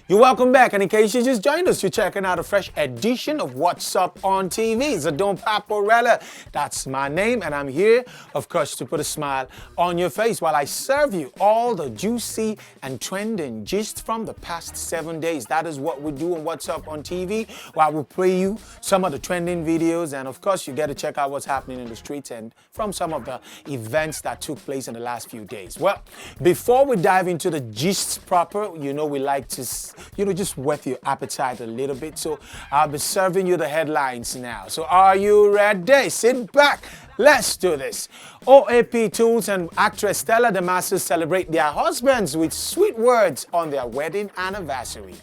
You're welcome back, and in case you just joined us, you're checking out a fresh edition of Wotzup ONTV. Zadon Paporella, that's my name, and I'm here, of course, to put a smile on your face while I serve you all the juicy and trending gist from the past 7 days. That is what we do on Wotzup ONTV, while we play you some of the trending videos, and of course, you get to check out what's happening in the streets and from some of the events that took place in the last few days. Well, before we dive into the gist proper, we like to just whet your appetite a little bit. So I'll be serving you the headlines now. So are you ready? Sit back. Let's do this. OAP Tools and actress Stella celebrate their husbands with sweet words on their wedding anniversary.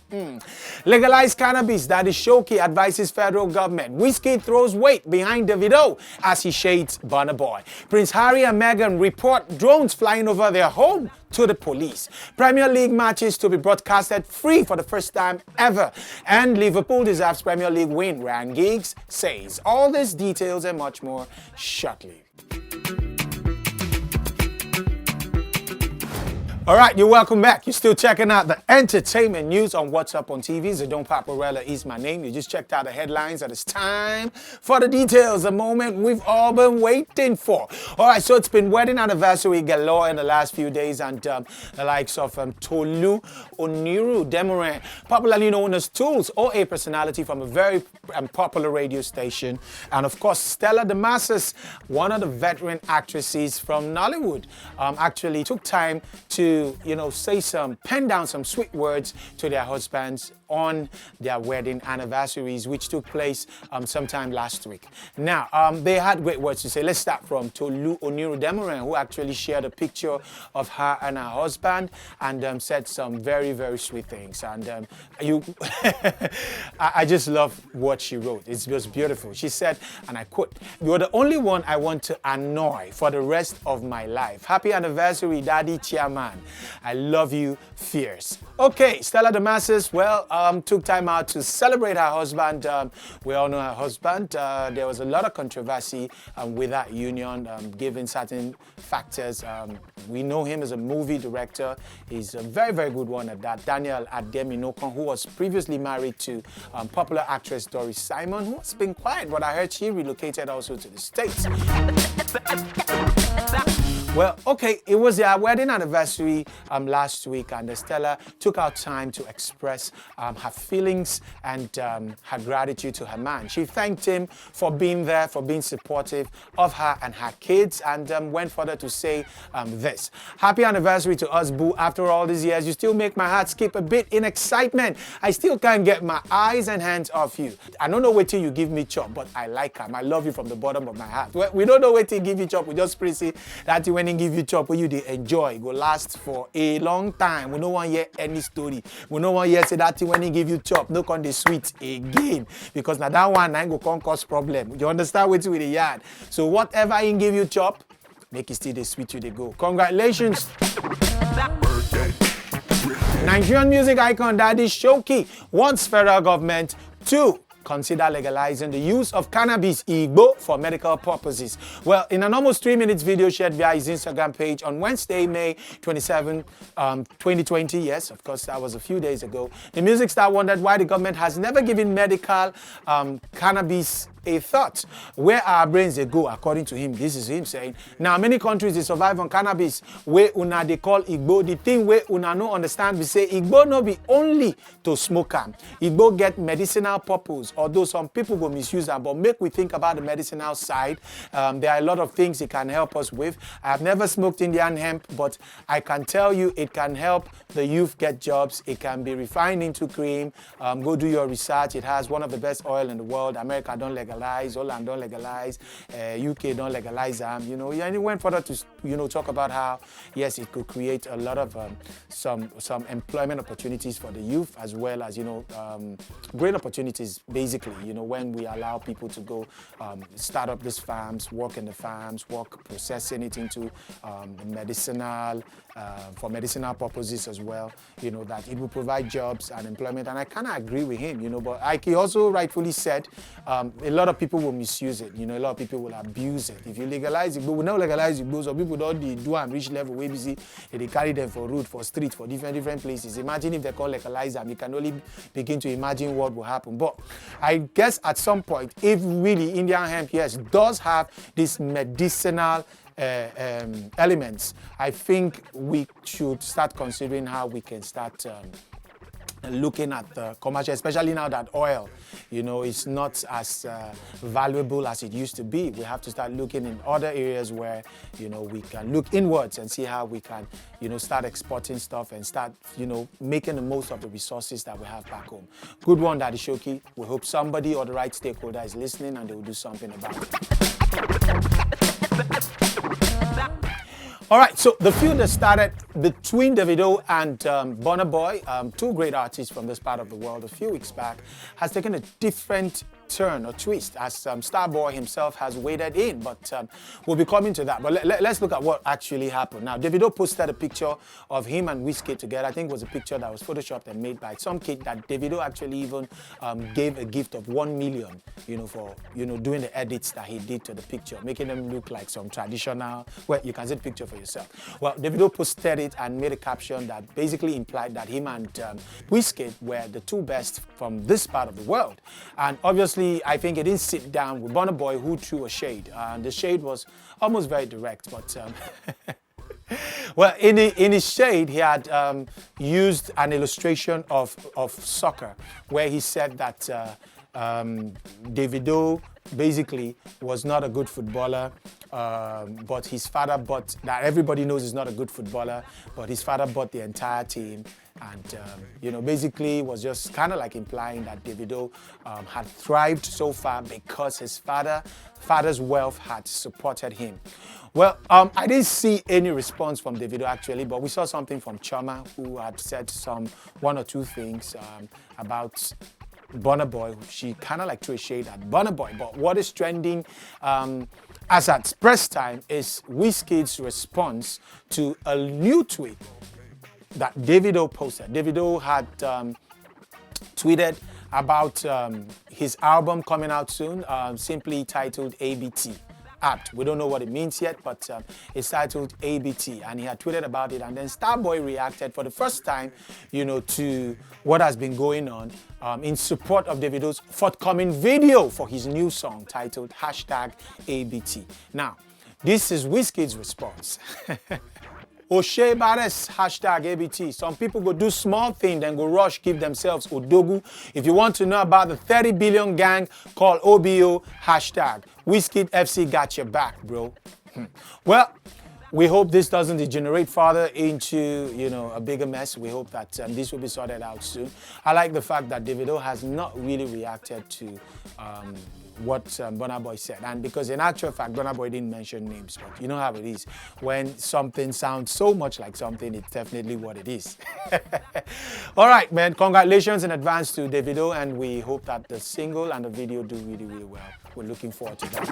Legalize cannabis. Daddy Showkey advises federal government. Wizkid throws weight behind Davido as he shades Burna Boy. Prince Harry and Meghan report drones flying over their home to the police. Premier League matches to be broadcasted free for the first time ever. And Liverpool deserves Premier League win, Ryan Giggs says. All these details and much more shortly. All right, you're welcome back. You're still checking out the entertainment news on Wotzup ONTV. Zadon Paporella is my name. You just checked out the headlines, and it's time for the details, the moment we've all been waiting for. All right, so it's been wedding anniversary galore in the last few days, and the likes of Tolu and Stella, popularly known as Tools, or a personality from a very popular radio station, and of course Stella, one of the veteran actresses from Nollywood, actually took time to pen down some sweet words to their husbands on their wedding anniversaries, which took place sometime last week. Now, they had great words to say. Let's start from Tolu and Stella, who actually shared a picture of her and her husband and said some very, very sweet things. And I just love what she wrote. It's just beautiful. She said, and I quote, "You're the only one I want to annoy for the rest of my life. Happy anniversary, Daddy Chairman. I love you, fierce." Okay, Stella took time out to celebrate her husband. We all know her husband. There was a lot of controversy with that union, given certain factors. We know him as a movie director. He's a very, very good one at that. Daniel Ademinokon, who was previously married to popular actress Doris Simon, who has been quiet, but I heard she relocated also to the States. Well, okay, it was their wedding anniversary last week, and Stella took out time to express her feelings and her gratitude to her man. She thanked him for being there, for being supportive of her and her kids, and went further to say this. "Happy anniversary to us, boo. After all these years, you still make my heart skip a bit in excitement. I still can't get my eyes and hands off you. I don't know what you give me chop, but I like him. I love you from the bottom of my heart." Well, we don't know what he give you chop. We just pray that when he give you chop, you they enjoy. It will last for a long time. We don't want to hear any story. We don't want to hear say that when he give you chop, no con the sweet again. Because now that one ain't go cause problem. You understand what with the yard? So whatever he give you chop, make it still the sweet you they go. Congratulations. Nigerian music icon Daddy Showkey wants federal government to consider legalizing the use of cannabis Igbo for medical purposes. Well, in an almost 3 minutes video shared via his Instagram page on Wednesday, May 27, 2020, yes, of course, that was a few days ago, the music star wondered why the government has never given medical cannabis a thought. Where our brains they go, according to him. This is him saying, now many countries they survive on cannabis where una they call Igbo. The thing where una no understand, we say Igbo no be only to smoke am. Igbo get medicinal purpose, although some people will misuse them, but make we think about the medicinal side. There are a lot of things it can help us with. I've never smoked Indian hemp, but I can tell you it can help the youth get jobs. It can be refined into cream. Go do your research. It has one of the best oil in the world. America don't legalize. Holland don't legalize, UK don't legalize them. And he went further to talk about how yes, it could create a lot of some employment opportunities for the youth, as well as great opportunities basically. When we allow people to go start up these farms, work in the farms, work processing it into medicinal for medicinal purposes as well. That it will provide jobs and employment, and I kind of agree with him. But like he also rightfully said, a lot lot of people will misuse it. You know, a lot of people will abuse it. If you legalize it, but we not legalize it, so people don't do and reach level where busy, they carry them for road, for street, for different places. Imagine if they call legalize them, you can only begin to imagine what will happen. But I guess at some point, if really Indian hemp, yes, does have this medicinal elements, I think we should start considering how we can start looking at the commercial, especially now that oil, you know, is not as valuable as it used to be. We have to start looking in other areas where, you know, we can look inwards and see how we can, you know, start exporting stuff and start, you know, making the most of the resources that we have back home. Good one, Daddy Showkey. We hope somebody or the right stakeholder is listening and they will do something about it. All right, so the feud that started between Davido and Burna Boy, two great artists from this part of the world, a few weeks back, has taken a different turn or twist as Starboy himself has waded in, but we'll be coming to that. But let's look at what actually happened. Now, Davido posted a picture of him and Wizkid together. I think it was a picture that was photoshopped and made by some kid that Davido actually even gave a gift of 1 million, you know, for, you know, doing the edits that he did to the picture, making them look like some traditional, well, you can see the picture for yourself. Well, Davido posted it and made a caption that basically implied that him and Wizkid were the two best from this part of the world. And obviously, I think it didn't sit down with Burna Boy, who threw a shade. The shade was almost very direct, but well, in his shade, he had used an illustration of soccer, where he said that Davido basically was not a good footballer, but his father bought, that everybody knows he's not a good footballer, but his father bought the entire team. And, you know, basically was just kind of like implying that Davido had thrived so far because his father's wealth had supported him. Well, I didn't see any response from Davido actually, but we saw something from Choma, who had said one or two things about Burna Boy. She kind of like threw a shade at Burna Boy, but what is trending as at press time is Wizkid's response to a new tweet that Davido posted. Davido had tweeted about his album coming out soon, simply titled ABT. Apt. We don't know what it means yet, but it's titled ABT, and he had tweeted about it, and then Starboy reacted for the first time, you know, to what has been going on in support of Davido's forthcoming video for his new song titled #ABT. Now, this is Wizkid's response. Oshe Bares, #ABT. Some people go do small thing, then go rush, give themselves Odogu. If you want to know about the 30 billion gang, call OBO, Wizkid FC got your back, bro. Well, we hope this doesn't degenerate further into, you know, a bigger mess. We hope that this will be sorted out soon. I like the fact that Davido has not really reacted to what Burna Boy said, and because in actual fact Burna Boy didn't mention names, but you know how it is when something sounds so much like something, it's definitely what it is. All right, man, congratulations in advance to Davido, and we hope that the single and the video do really well. We're looking forward to that.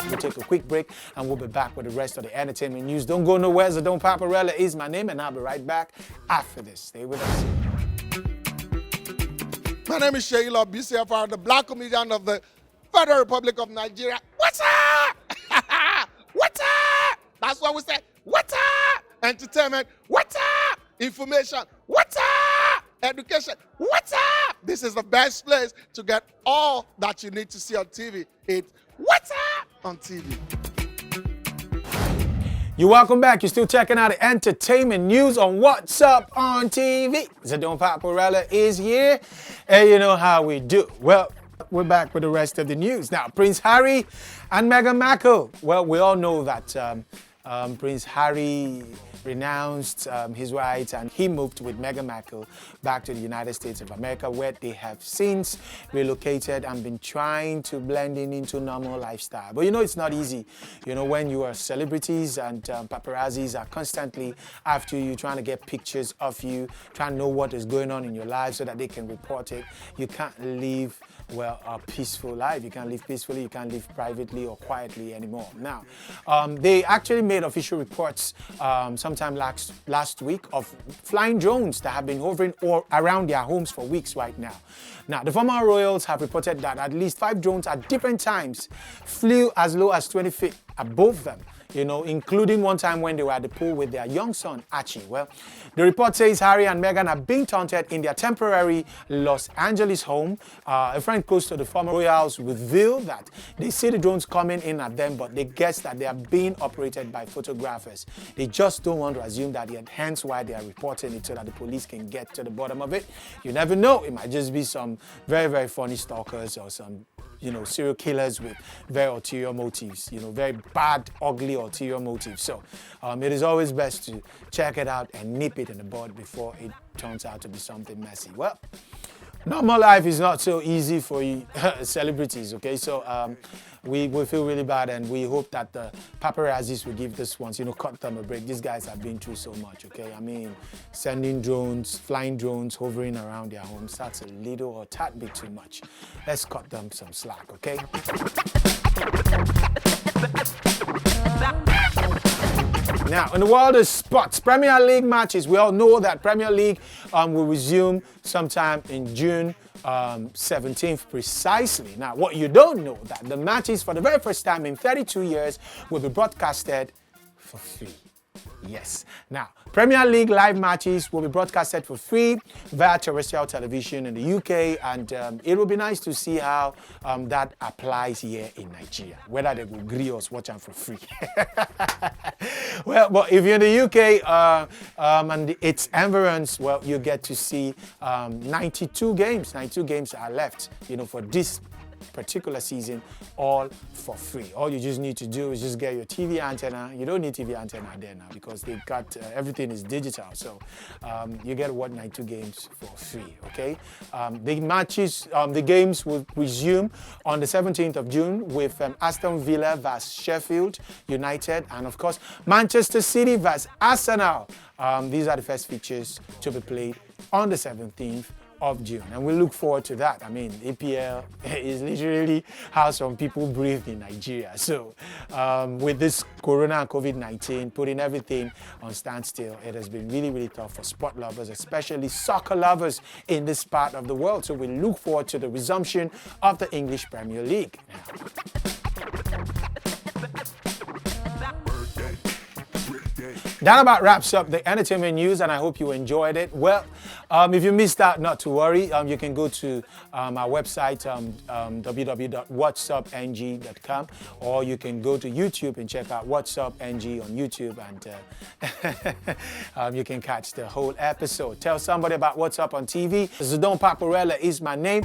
We'll take a quick break and we'll be back with the rest of the entertainment news. Don't go nowhere. Zadon Paparella is my name, and I'll be right back after this. Stay with us. My name is Sheila BCFR, the black comedian of the Federal Republic of Nigeria. What's up? What's up? That's what we say. What's up? Entertainment. What's up? Information. What's up? Education. What's up? This is the best place to get all that you need to see on TV. It's What's Up on TV. You're welcome back. You're still checking out the entertainment news on What's Up on TV. Zadon Paparella is here, and you know how we do. Well, we're back with the rest of the news. Now, Prince Harry and Meghan Markle. Well, we all know that Prince Harry renounced his rights and he moved with Meghan Markle back to the United States of America, where they have since relocated and been trying to blend into normal lifestyle. But you know, it's not easy. You know, when you are celebrities and paparazzis are constantly after you, trying to get pictures of you, trying to know what is going on in your life so that they can report it. You can't leave well, a peaceful life. You can't live peacefully, you can't live privately or quietly anymore. Now, they actually made official reports sometime last week of flying drones that have been hovering around their homes for weeks right now. Now, the former royals have reported that at least 5 drones at different times flew as low as 20 feet above them, you know, including one time when they were at the pool with their young son, Archie. Well, the report says Harry and Meghan are being taunted in their temporary Los Angeles home. A friend close to the former royals revealed that they see the drones coming in at them, but they guess that they are being operated by photographers. They just don't want to assume that yet, hence why they are reporting it so that the police can get to the bottom of it. You never know, it might just be some very, very funny stalkers or some, you know, serial killers with very ulterior motives, you know, very bad, ugly ulterior motives. So it is always best to check it out and nip it in the bud before it turns out to be something messy. Well, normal life is not so easy for you celebrities, okay? So we feel really bad, and we hope that the paparazzis will give this ones, you know, cut them a break. These guys have been through so much, okay? I mean, sending drones, flying drones, hovering around their homes, that's a little or tad bit too much. Let's cut them some slack, okay? Now, in the world of sports, Premier League matches, we all know that Premier League will resume sometime in June 17th precisely. Now, what you don't know, that the matches for the very first time in 32 years will be broadcasted for free. Yes. Now, Premier League live matches will be broadcasted for free via terrestrial television in the UK, and it will be nice to see how that applies here in Nigeria, whether they will agree us watch them for free. Well, but if you're in the UK and its environs, well, you get to see 92 games. 92 games are left, you know, for this particular season, all for free. All you just need to do is just get your TV antenna. You don't need TV antenna there now because they've got everything is digital. So you get what 92 games for free. Okay. The matches, the games will resume on the 17th of June with Aston Villa vs Sheffield United, and of course Manchester City vs Arsenal. These are the first fixtures to be played on the 17th of June, and we look forward to that. I mean, EPL is literally how some people breathe in Nigeria. So with this Corona and COVID-19 putting everything on standstill, it has been really, really tough for sport lovers, especially soccer lovers in this part of the world. So we look forward to the resumption of the English Premier League. That about wraps up the entertainment news, and I hope you enjoyed it. Well, if you missed out, not to worry. You can go to our website, www.wotsupng.com, or you can go to YouTube and check out Wotzup ONTV on YouTube, and you can catch the whole episode. Tell somebody about Wotzup ONTV. Zidon Paparella is my name.